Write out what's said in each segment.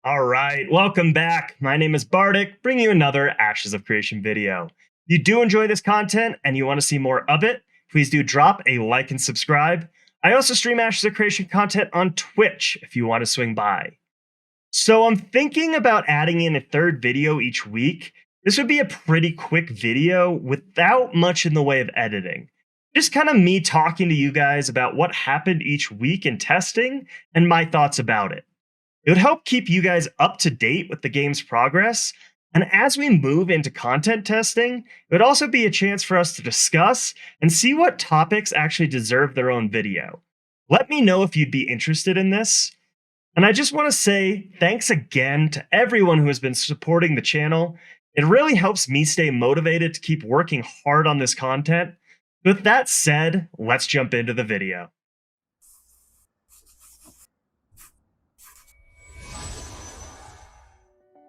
All right, welcome back. My name is Bardic, bringing you another Ashes of Creation video. If you do enjoy this content and you want to see more of it, please do drop a like and subscribe. I also stream Ashes of Creation content on Twitch if you want to swing by. So I'm thinking about adding in a third video each week. This would be a pretty quick video without much in the way of editing. Just kind of me talking to you guys about what happened each week in testing and my thoughts about it. It would help keep you guys up to date with the game's progress, and as we move into content testing, it would also be a chance for us to discuss and see what topics actually deserve their own video. Let me know if you'd be interested in this. And I just want to say thanks again to everyone who has been supporting the channel. It really helps me stay motivated to keep working hard on this content. With that said, let's jump into the video.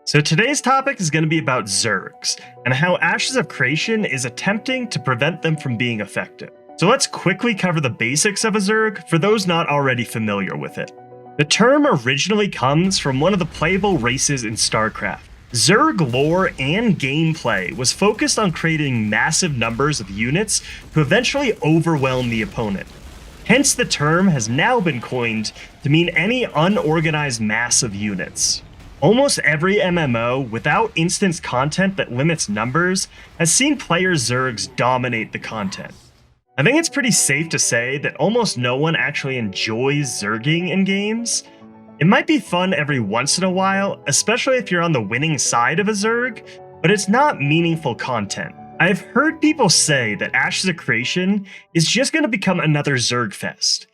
So today's topic is going to be about Zergs, and how Ashes of Creation is attempting to prevent them from being effective. So let's quickly cover the basics of a Zerg for those not already familiar with it. The term originally comes from one of the playable races in StarCraft. Zerg lore and gameplay was focused on creating massive numbers of units to eventually overwhelm the opponent. Hence the term has now been coined to mean any unorganized mass of units. Almost every MMO without instance content that limits numbers has seen player Zergs dominate the content. I think it's pretty safe to say that almost no one actually enjoys Zerging in games. It might be fun every once in a while, especially if you're on the winning side of a Zerg, but it's not meaningful content. I've heard people say that Ashes of Creation is just going to become another Zerg fest.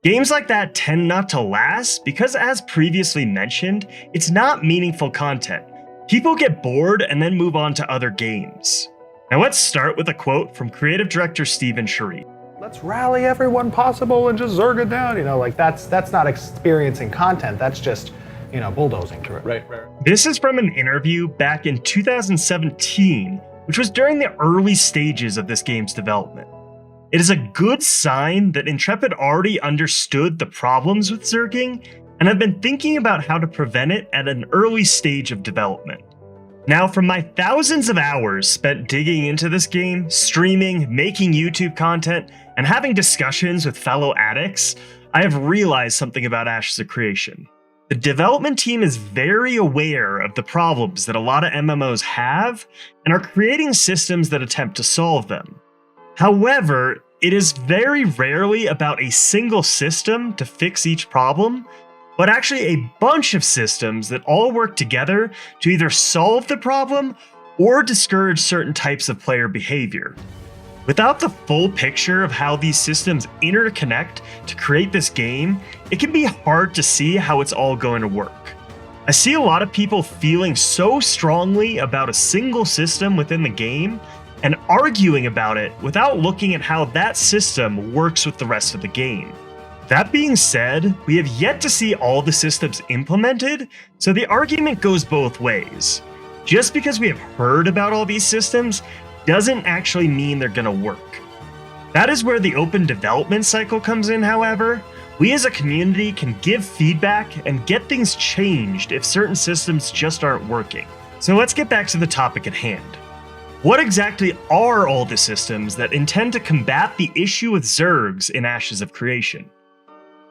Games like that tend not to last because, as previously mentioned, it's not meaningful content. People get bored and then move on to other games. Now let's start with a quote from creative director Steven Shariff. Let's rally everyone possible and just Zerg it down, that's not experiencing content, that's just, bulldozing through it. Right. This is from an interview back in 2017, which was during the early stages of this game's development. It is a good sign that Intrepid already understood the problems with Zerging and have been thinking about how to prevent it at an early stage of development. Now, from my thousands of hours spent digging into this game, streaming, making YouTube content, and having discussions with fellow addicts, I have realized something about Ashes of Creation. The development team is very aware of the problems that a lot of MMOs have and are creating systems that attempt to solve them. However, it is very rarely about a single system to fix each problem, but actually a bunch of systems that all work together to either solve the problem or discourage certain types of player behavior. Without the full picture of how these systems interconnect to create this game, it can be hard to see how it's all going to work. I see a lot of people feeling so strongly about a single system within the game and arguing about it without looking at how that system works with the rest of the game. That being said, we have yet to see all the systems implemented, so the argument goes both ways. Just because we have heard about all these systems doesn't actually mean they're gonna work. That is where the open development cycle comes in, however. We as a community can give feedback and get things changed if certain systems just aren't working. So let's get back to the topic at hand. What exactly are all the systems that intend to combat the issue with Zergs in Ashes of Creation?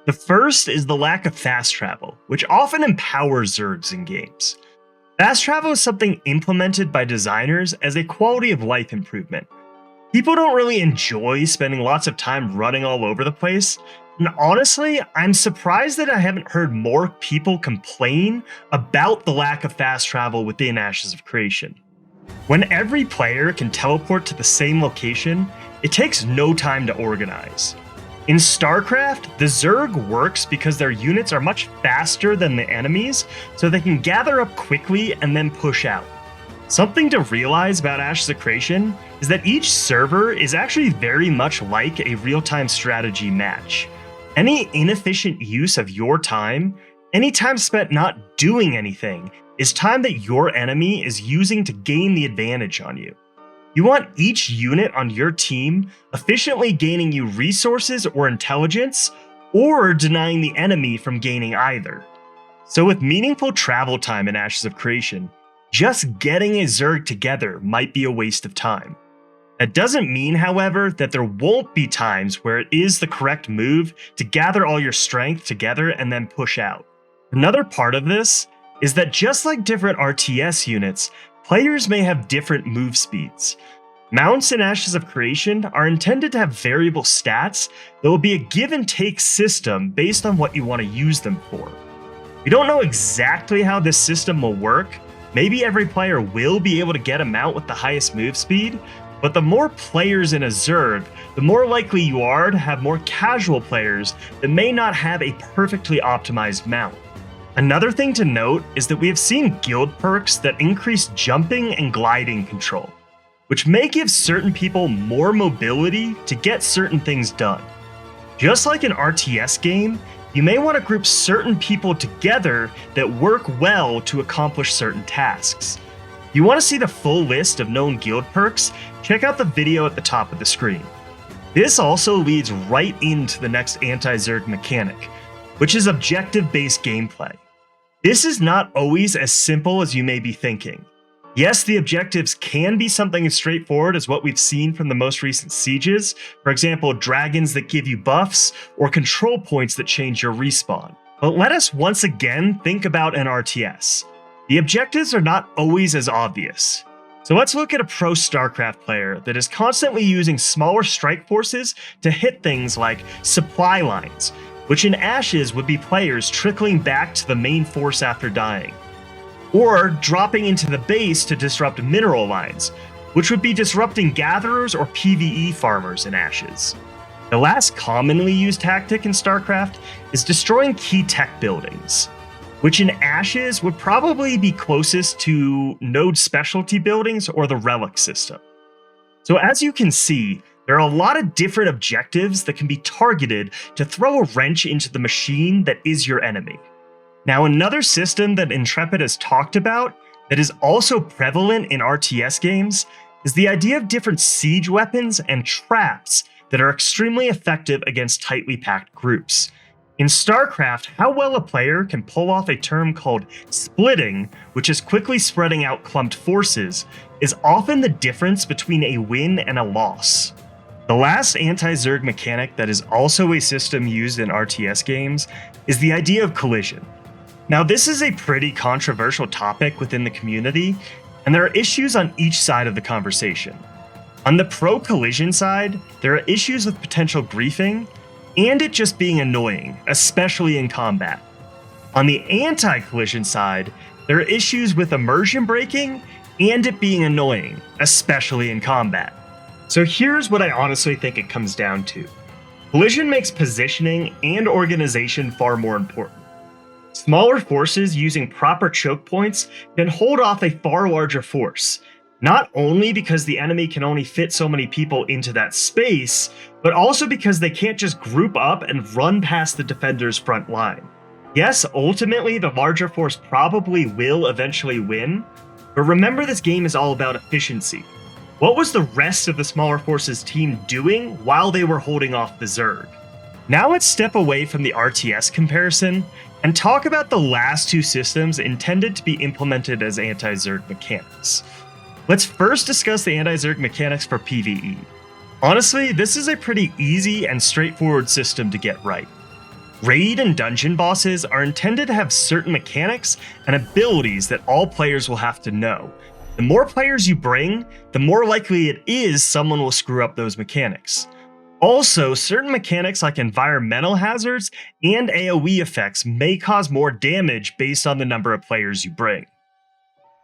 The first is the lack of fast travel, which often empowers Zergs in games. Fast travel is something implemented by designers as a quality of life improvement. People don't really enjoy spending lots of time running all over the place, and honestly, I'm surprised that I haven't heard more people complain about the lack of fast travel within Ashes of Creation. When every player can teleport to the same location, it takes no time to organize. In StarCraft, the Zerg works because their units are much faster than the enemies, so they can gather up quickly and then push out. Something to realize about Ashes of Creation is that each server is actually very much like a real-time strategy match. Any inefficient use of your time, any time spent not doing anything, is time that your enemy is using to gain the advantage on you. You want each unit on your team efficiently gaining you resources or intelligence, or denying the enemy from gaining either. So with meaningful travel time in Ashes of Creation, just getting a Zerg together might be a waste of time. That doesn't mean, however, that there won't be times where it is the correct move to gather all your strength together and then push out. Another part of this is that just like different RTS units, players may have different move speeds. Mounts in Ashes of Creation are intended to have variable stats that will be a give and take system based on what you want to use them for. We don't know exactly how this system will work. Maybe every player will be able to get a mount with the highest move speed, but the more players in a Zerg, the more likely you are to have more casual players that may not have a perfectly optimized mount. Another thing to note is that we have seen guild perks that increase jumping and gliding control, which may give certain people more mobility to get certain things done. Just like an RTS game, you may want to group certain people together that work well to accomplish certain tasks. If you want to see the full list of known guild perks, check out the video at the top of the screen. This also leads right into the next Anti-Zerg mechanic, which is objective-based gameplay. This is not always as simple as you may be thinking. Yes, the objectives can be something as straightforward as what we've seen from the most recent sieges, for example, dragons that give you buffs, or control points that change your respawn. But let us once again think about an RTS. The objectives are not always as obvious. So let's look at a pro StarCraft player that is constantly using smaller strike forces to hit things like supply lines, which in Ashes would be players trickling back to the main force after dying. Or dropping into the base to disrupt mineral lines, which would be disrupting gatherers or PvE farmers in Ashes. The last commonly used tactic in StarCraft is destroying key tech buildings, which in Ashes would probably be closest to node specialty buildings or the relic system. So as you can see, there are a lot of different objectives that can be targeted to throw a wrench into the machine that is your enemy. Now, another system that Intrepid has talked about that is also prevalent in RTS games is the idea of different siege weapons and traps that are extremely effective against tightly packed groups. In StarCraft, how well a player can pull off a term called splitting, which is quickly spreading out clumped forces, is often the difference between a win and a loss. The last anti-Zerg mechanic that is also a system used in RTS games is the idea of collision. Now, this is a pretty controversial topic within the community, and there are issues on each side of the conversation. On the pro-collision side, there are issues with potential griefing, and it just being annoying, especially in combat. On the anti-collision side, there are issues with immersion breaking, and it being annoying, especially in combat. So here's what I honestly think it comes down to. Collision makes positioning and organization far more important. Smaller forces using proper choke points can hold off a far larger force, not only because the enemy can only fit so many people into that space, but also because they can't just group up and run past the defender's front line. Yes, ultimately the larger force probably will eventually win, but remember this game is all about efficiency. What was the rest of the smaller forces team doing while they were holding off the Zerg? Now let's step away from the RTS comparison and talk about the last two systems intended to be implemented as anti-Zerg mechanics. Let's first discuss the anti-Zerg mechanics for PvE. Honestly, this is a pretty easy and straightforward system to get right. Raid and dungeon bosses are intended to have certain mechanics and abilities that all players will have to know. The more players you bring, the more likely it is someone will screw up those mechanics. Also, certain mechanics like environmental hazards and AoE effects may cause more damage based on the number of players you bring.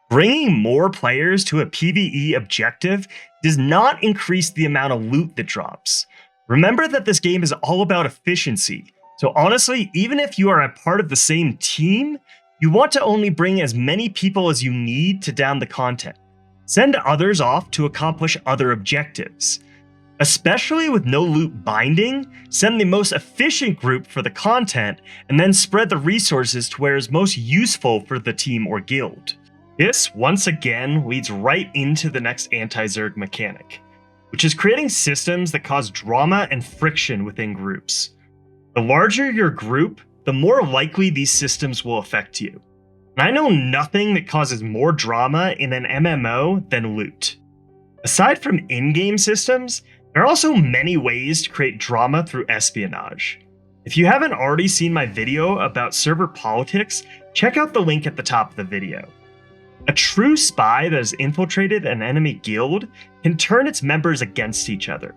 Bringing more players to a PvE objective does not increase the amount of loot that drops. Remember that this game is all about efficiency, so honestly, even if you are a part of the same team, you want to only bring as many people as you need to down the content. Send others off to accomplish other objectives. Especially with no loot binding, send the most efficient group for the content, and then spread the resources to where is most useful for the team or guild. This, once again, leads right into the next anti-Zerg mechanic, which is creating systems that cause drama and friction within groups. The larger your group, the more likely these systems will affect you. And I know nothing that causes more drama in an MMO than loot. Aside from in-game systems, there are also many ways to create drama through espionage. If you haven't already seen my video about server politics, check out the link at the top of the video. A true spy that has infiltrated an enemy guild can turn its members against each other.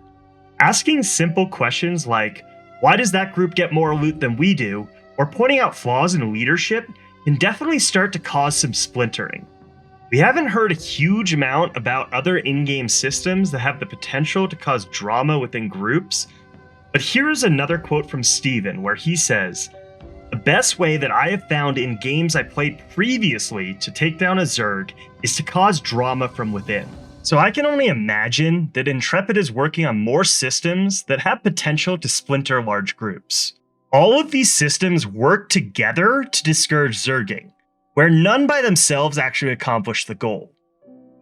Asking simple questions like, why does that group get more loot than we do, or pointing out flaws in leadership can definitely start to cause some splintering. We haven't heard a huge amount about other in-game systems that have the potential to cause drama within groups, but here's another quote from Steven where he says, "The best way that I have found in games I played previously to take down a Zerg is to cause drama from within." So I can only imagine that Intrepid is working on more systems that have potential to splinter large groups. All of these systems work together to discourage Zerging, where none by themselves actually accomplish the goal.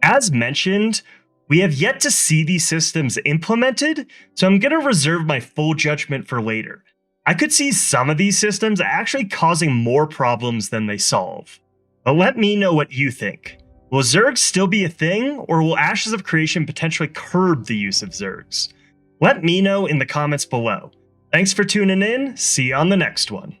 As mentioned, we have yet to see these systems implemented, so I'm going to reserve my full judgment for later. I could see some of these systems actually causing more problems than they solve. But let me know what you think. Will Zergs still be a thing, or will Ashes of Creation potentially curb the use of Zergs? Let me know in the comments below. Thanks for tuning in, see you on the next one.